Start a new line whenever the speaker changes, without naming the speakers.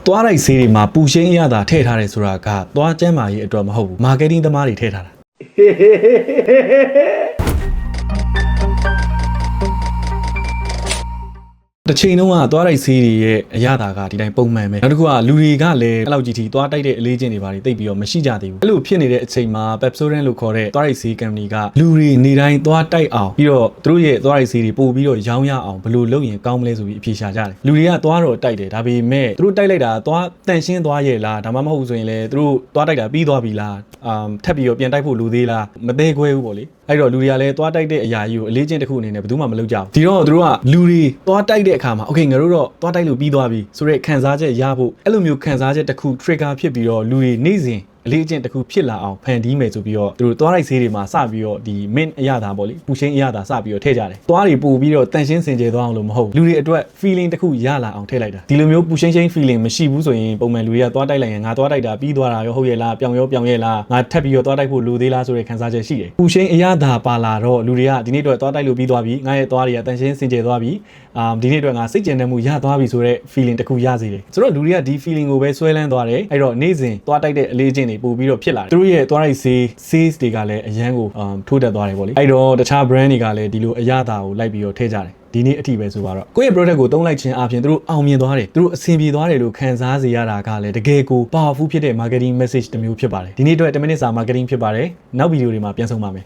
သွားလိုက်ဆေးတွေမှာပူရှင်းအရသာထည့်ထားတယ်ဆိုတာကသွားကျန်းမာရေးအတွက်မဟုတ်ဘူးမာကတ်တင်းသမားတွေထည့်ထားတာတစ်ချိန်လုံးကသွားလိုက်ဆေးတွေရဲ့အရသာကဒီတိုင်းပုံမှန်ပဲနောက်တစ်ခုကလူတွေကလည်းအဲ့လောက်ကြီးထိသွားတိုက်တဲ့အလေးချင်းတွေပါတိတ်ပြီးတော့မရှိကြသေးဘူးအဲ့လိုဖြစ်နေတဲ့အချိန်မှာ Pepsodent လို့ခေါ်တဲ့သွားလိုက်ဆေး company ကလူတွေနေတိုင်းသွားတိုက်အောင်ပြီးတော့သူတို့ရဲ့သွားလိုက်ဆေးတွေပို့ပြီးတော့ရောင်းရအောင်ဘယ်လိုလုပ်ရင်ကောင်းမလဲဆိုပြီးအဖြေရှာကြတယ်လူတွေကသွားတော့တိုက်တယ်ဒါပေမဲ့သူတို့တိုက်လိုက်တာသွားတန်ရှင်းသွားရဲ့လားဒါမှမဟုတ်ဆိုရင်လည်းသူတို့သွားတိုက်တာပြီးသွားပြီလားထပ်ပြီးတော့ပြန်တိုက်ဖို့လိုသေးလားမသေးခွဲဘူးပေါ့လေအဲ့တော့လူတွေကလည်းသွားတိုက်တဲ့အရာကြီးကိုအလေးချင်းတစ်ခုအနေနဲ့ဘယ်သူမှမလုပ်ကြဘူးဒီတော့သူတို့ကလူတွေသွားတိုက်တဲ့အခါမှာ okay ငါတို့တော့သွားတိုက်လို့ပြီးသွားပြီဆိုတော့ခံစားချက်ရဖို့အဲ့လိုမျိုးခံစားချက်တစ်ခု trigger ဖြစ်ပြီးတော့လူတွေနေ့စဉ်အလေးအကျင့်တစ်ခုဖြစ်လာအောင်ဖန်တီးမယ်ဆိုပြီးတော့သူတို့သွားလိုက်ဆေးတွေမှာစပြီးတော့ဒီ mint အရသာပေါ့လေပူရှင်းအရသာစပြီးတော့ထည့်ကြတယ်သွားတွေပို့ပြီးတော့တန်ရှင်းစင်ကြယ်သွားအောင်လို့မဟုတ်လူတွေအတွက် feeling တစ်ခုရလာအောင်ထည့်လိုက်တာဒီလိုမျိုးပူရှင်း feeling မရှိဘူးဆိုရင်ပုံမှန်လူတွေကသွားတိုက်လိုက်ရင်ငါသွားတိုက်တာပြီးသွားတာရောဟုတ်ရဲ့လားပြောင်ရဲ့လားငါထပ်ပြီးတော့သွားတိုက်ဖို့လိုသေးလားဆိုတဲ့ခံစားချက်ရှိတယ်ပူရှင်းအရသာပါလာတော့လူတွေကဒီနေ့အတွက်သွားတိုက်လို့ပြီးသွားပြီငါရဲ့သွားတွေကတန်ရှင်းစင်ကြယ်သွားပြီဒီနေ့အတွက်ငါစိတ်ကြင်တဲ့မှုရသွားပြီဆိုတဲ့ feeling တစ်ခုရစေတယ်ဆိုတော့လူတွေကဒီ feeling ကိုပဲဆွဲလန်းသွားတယ်အဲ့တော့နေ့စဉ်သွားတိုက်တဲ့အလေးအကျင့်တွေပို့ပြီးတော့ဖြစ်လာတယ်သူတို့ရဲ့သွားလိုက်ဆေးတွေကလည်းအရန်ကိုထိုးတက်သွားတယ်ပေါ့လေအဲ့တော့တခြား brand တွေကလည်းဒီလိုအရသာကိုလိုက်ပြီးတော့ထည့်ကြတယ်ဒီနေ့အထိပဲဆိုတော့ကိုယ့်ရဲ့ product ကိုသုံးလိုက်ခြင်းအပြင်သူတို့အောင်မြင်သွားတယ်သူတို့အဆင်ပြေသွားတယ်လို့ခံစားစေရတာကလည်းတကယ်ကို powerful ဖြစ်တဲ့ marketing message တစ်မျိုးဖြစ်ပါတယ်ဒီနေ့အတွက်10 minutes စာ marketing ဖြစ်ပါတယ်နောက်ဗီဒီယိုတွေမှာပြန်ဆုံပါမယ်